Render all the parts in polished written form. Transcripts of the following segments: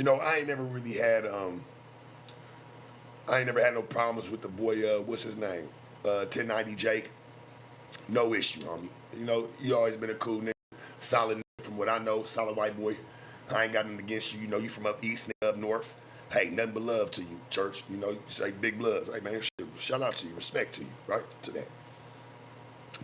You know, I ain't never really had I ain't never had no problems with the boy, what's his name? 1090 Jake. No issue, homie. You know, you always been a cool nigga. Solid nigga from what I know, solid white boy. I ain't got nothing against you. You know, you from up east, nigga, up north. Hey, nothing but love to you, church. You know, you say big bloods. Hey, man, shout out to you. Respect to you, right? To that.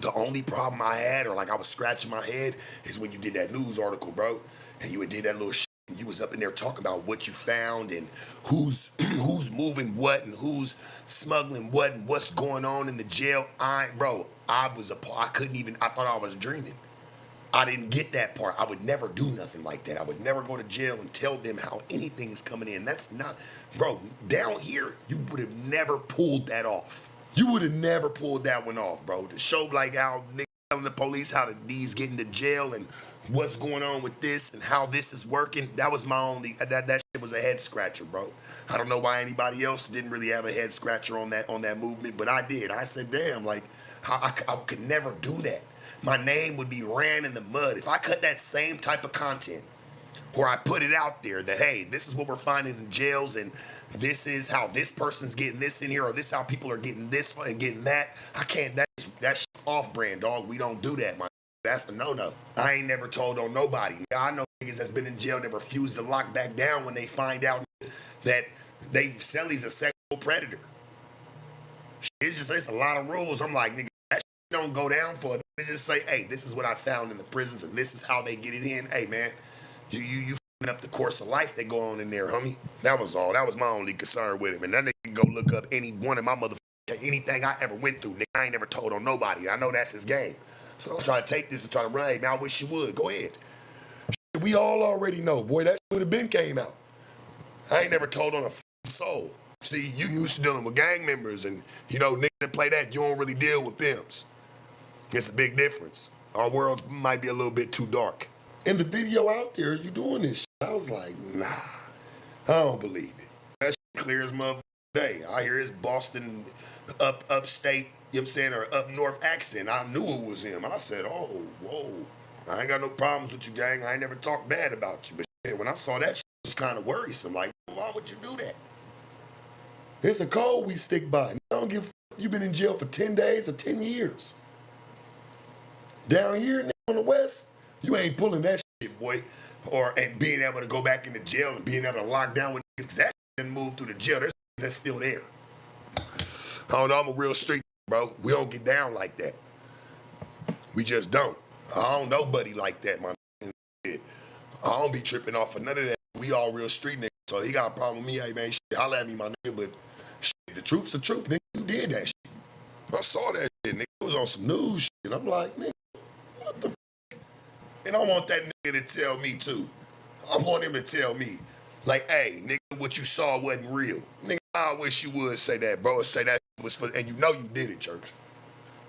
The only problem I had, or like I was scratching my head, is when you did that news article, bro. And you did that little shit. You was up in there talking about what you found and who's moving what and who's smuggling what and what's going on in the jail. I couldn't even, I thought I was dreaming. I didn't get that part. I would never do nothing like that. I would never go to jail and tell them how anything's coming in. That's not, bro, down here, you would have never pulled that off. You would have never pulled that one off, bro. To show like how niggas telling the police how these get into jail and what's going on with this and how this is working, that was my only, that shit was a head scratcher, bro. I don't know why anybody else didn't really have a head scratcher on that movement, but I did. I said, damn, like, I could never do that. My name would be ran in the mud. If I cut that same type of content where I put it out there that, hey, this is what we're finding in jails and this is how this person's getting this in here or this is how people are getting this and getting that, I can't, that's off-brand, dog. We don't do that, man. That's a no-no. I ain't never told on nobody. I know niggas that's been in jail that refuse to lock back down when they find out that Selly's a sexual predator. It's a lot of rules. I'm like, nigga, that shit don't go down for it. They just say, hey, this is what I found in the prisons and this is how they get it in. Hey, man, you f***ing up the course of life they go on in there, homie. That was all. That was my only concern with him. And that nigga can go look up any one of my anything I ever went through. Nigga, I ain't never told on nobody. I know that's his game. So I'm trying to take this and try to run. Hey, man, I wish you would. Go ahead. We all already know, boy, that would have been came out. I ain't never told on a soul. See, you used to dealing with gang members and, you know, niggas that play that, you don't really deal with pimps. It's a big difference. Our world might be a little bit too dark. In the video out there, you doing this shit. I was like, nah, I don't believe it. That shit clear as motherfucking day. I hear his Boston upstate, you know what I'm saying, or up north accent. I knew it was him. I said, oh, whoa. I ain't got no problems with you, gang. I ain't never talked bad about you. But shit, when I saw that shit, it was kind of worrisome. Like, why would you do that? It's a code we stick by. I don't give a f***. You've been in jail for 10 days or 10 years. Down here on the West, you ain't pulling that shit, boy. And being able to go back into jail and being able to lock down with niggas, because that shit didn't move through the jail. There's niggas that's still there. I don't know, I'm a real street, bro. We don't get down like that. We just don't. I don't know buddy like that, my nigga. I don't be tripping off of none of that. We all real street niggas. So he got a problem with me, hey man, shit, holla at me, my nigga, but shit, the truth's the truth, nigga. You did that shit. I saw that shit, nigga. It was on some news shit. I'm like, nigga, what the f***? And I want that nigga to tell me too. I want him to tell me, like, hey, nigga, what you saw wasn't real. Nigga, I wish you would say that, bro. Say that was for, and you know you did it, church.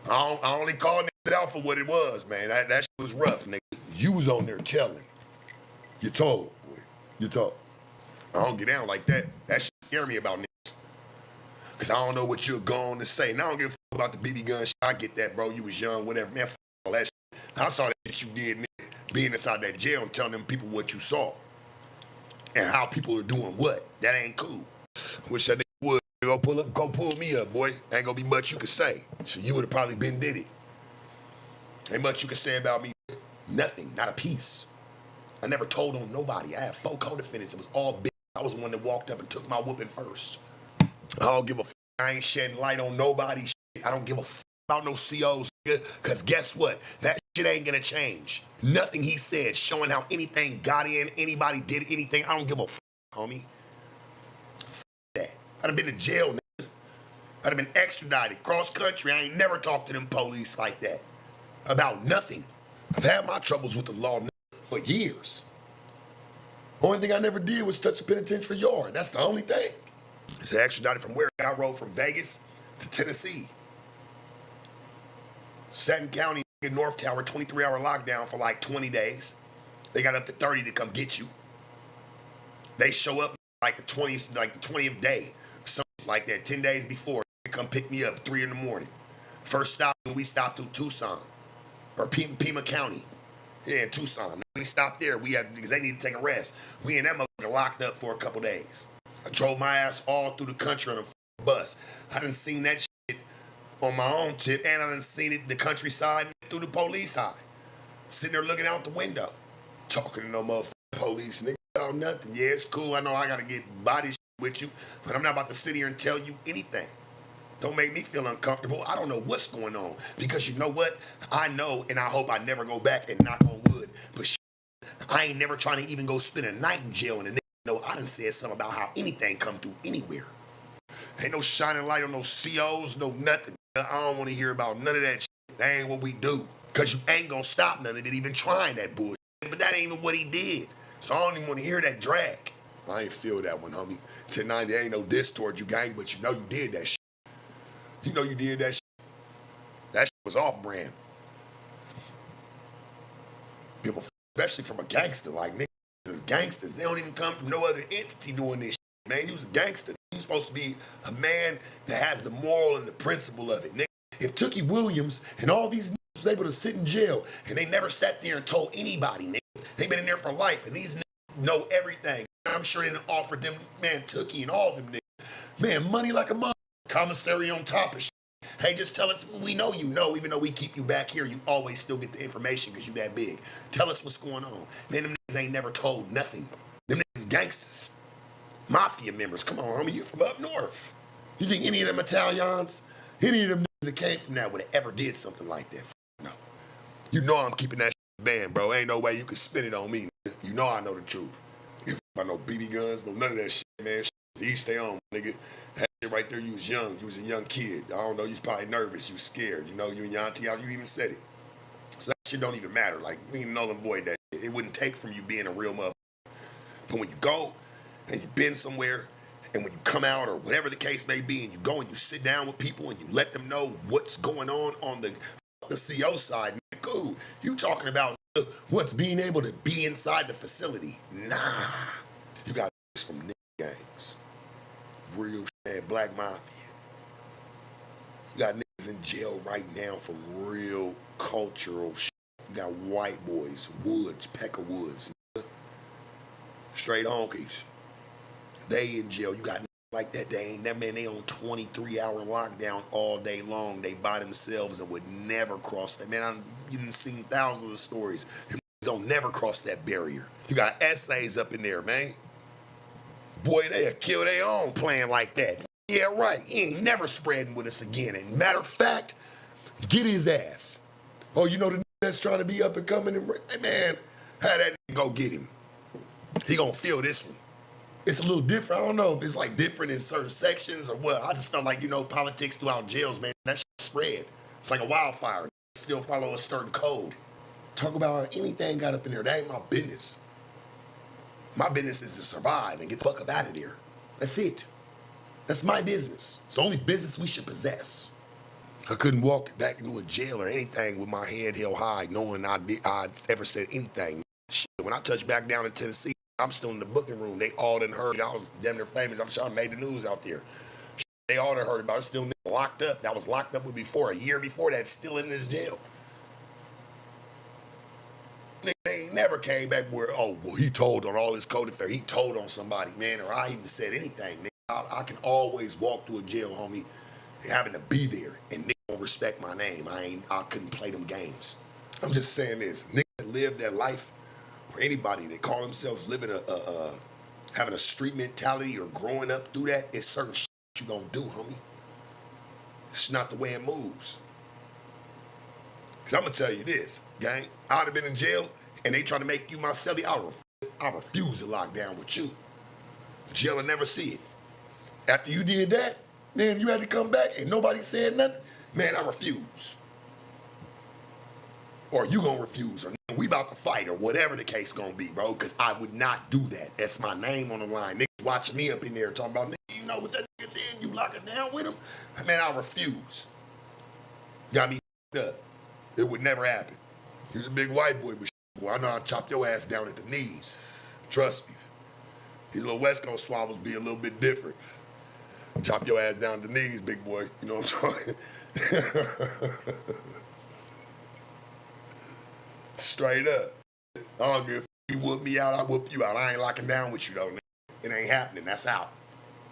I only call niggas out for what it was, man. That shit was rough, nigga. You was on there telling. You told, boy. You told. I don't get down like that. That shit scare me about niggas. Cause I don't know what you're going to say. And I don't give a f about the BB gun shit. I get that, bro. You was young, whatever. Man, f all that shit. I saw that shit you did, nigga. Being inside that jail and telling them people what you saw. And how people are doing what. That ain't cool. Wish that nigga would. Go pull me up, boy. Ain't gonna be much you could say. So you would have probably been did it. Ain't much you can say about me. Nothing. Not a piece. I never told on nobody. I had 4 co-defendants. It was all big. I was the one that walked up and took my whooping first. I don't give a f. I ain't shedding light on nobody shit. I don't give a f about no COs, nigga. Cause guess what? That shit ain't gonna change. Nothing he said showing how anything got in, anybody did anything. I don't give a f, homie. F that. I'd have been to jail, nigga. I'd have been extradited cross country. I ain't never talked to them police like that. About nothing. I've had my troubles with the law, nigga, for years. Only thing I never did was touch a penitentiary yard. That's the only thing. It's extradited from where? I rode from Vegas to Tennessee. Satin County in North Tower, 23-hour lockdown for like 20 days. They got up to 30 to come get you. They show up like the 20th day, something like that, 10 days before. They come pick me up 3 in the morning. First stop, we stopped through Tucson or Pima County. Yeah, in Tucson. We stopped there. We had because they needed to take a rest. We and that motherfucker locked up for a couple days. I drove my ass all through the country on a bus. I done seen that shit on my own tip, and I done seen it the countryside through the police eye. Sitting there looking out the window, talking to no motherfucking police, nigga. Oh, nothing. Yeah, it's cool. I know I gotta get body shit with you, but I'm not about to sit here and tell you anything. Don't make me feel uncomfortable. I don't know what's going on. Because you know what? I know, and I hope I never go back and knock on wood. But I ain't never trying to even go spend a night in jail. And the nigga know I done said something about how anything come through anywhere. Ain't no shining light on no COs, no nothing. I don't want to hear about none of that shit. That ain't what we do. Because you ain't going to stop none of it even trying that bullshit. But that ain't even what he did. So I don't even want to hear that drag. I ain't feel that one, homie. 1090 ain't no diss towards you, gang, but you know you did that shit. You know you did that shit. That shit was off-brand. People, especially from a gangster, like niggas, gangsters, they don't even come from no other entity doing this shit, man. You was a gangster. You supposed to be a man that has the moral and the principle of it, nigga. If Tookie Williams and all these niggas was able to sit in jail and they never sat there and told anybody, nigga, they been in there for life and these niggas know everything. I'm sure they done offered them, man, Tookie and all them niggas, man, money like a mother. Commissary on top of shit. Hey, just tell us, we know you know, even though we keep you back here, you always still get the information because you that big. Tell us what's going on. Man, them niggas ain't never told nothing. Them niggas gangsters. Mafia members, come on, homie, you from up north. You think any of them Italians, any of them niggas that came from that would have ever did something like that? No. You know I'm keeping that shit banned, bro. Ain't no way you can spin it on me. You know I know the truth. You about no BB guns, no none of that shit, man. To each their own, nigga. That shit right there, you was young. You was a young kid. I don't know, you was probably nervous. You was scared. You know, you and your auntie out, you even said it. So that shit don't even matter. Like, we can null and void that shit. It wouldn't take from you being a real motherfucker. But when you go and you've been somewhere, and when you come out or whatever the case may be, and you go and you sit down with people and you let them know what's going on the CO side, man, cool. You talking about what's being able to be inside the facility. Nah. You got from nigga gangs. Real shit, black mafia. You got niggas in jail right now from real cultural shit. You got white boys, Woods, Pecker Woods, straight honkies. They in jail. You got niggas like that. They ain't that man. They on 23-hour lockdown all day long. They by themselves and would never cross that. Man, you done seen thousands of stories. Them niggas don't never cross that barrier. You got essays up in there, man. Boy, they'll kill their own playing like that. Yeah, right. He ain't never spreading with us again. And matter of fact, get his ass. Oh, you know the nigga that's trying to be up and coming? Hey, man, have that nigga go get him. He gonna feel this one. It's a little different. I don't know if it's like different in certain sections or what. I just felt like, you know, politics throughout jails, man, that shit spread. It's like a wildfire. Still follow a certain code. Talk about how anything got up in there. That ain't my business. My business is to survive and get the fuck up out of there. That's it. That's my business. It's the only business we should possess. I couldn't walk back into a jail or anything with my head held high, knowing I'd ever said anything. Shit, when I touched back down in Tennessee, I'm still in the booking room. They all done heard. I was damn near famous. I'm sure I made the news out there. Shit, they all done heard about it. Still locked up. That was locked up with before. A year before that, still in this jail. They ain't never came back where, oh, well, he told on all his code affair. He told on somebody, man, or I even said anything, man. I can always walk through a jail, homie, having to be there, and niggas don't respect my name. I couldn't play them games. I'm just saying this. Niggas that live their life, or anybody that call themselves living having a street mentality or growing up through that, it's certain shit you gonna do, homie. It's not the way it moves. Because I'm going to tell you this, gang. I would have been in jail, and they try to make you my celly. I refuse to lock down with you. Jail will never see it. After you did that, then you had to come back, and nobody said nothing. Man, I refuse. Or you going to refuse, or we about to fight, or whatever the case going to be, bro, because I would not do that. That's my name on the line. Niggas watching me up in there talking about, nigga, you know what that nigga did? You locking down with him? Man, I refuse. Got me up. It would never happen. He was a big white boy, but boy, I know I'd chop your ass down at the knees. Trust me. These little West Coast swabbles be a little bit different. Chop your ass down at the knees, big boy. You know what I'm talking? Straight up. I don't give a f- you whoop me out, I whoop you out. I ain't locking down with you though, nigga. It ain't happening. That's out.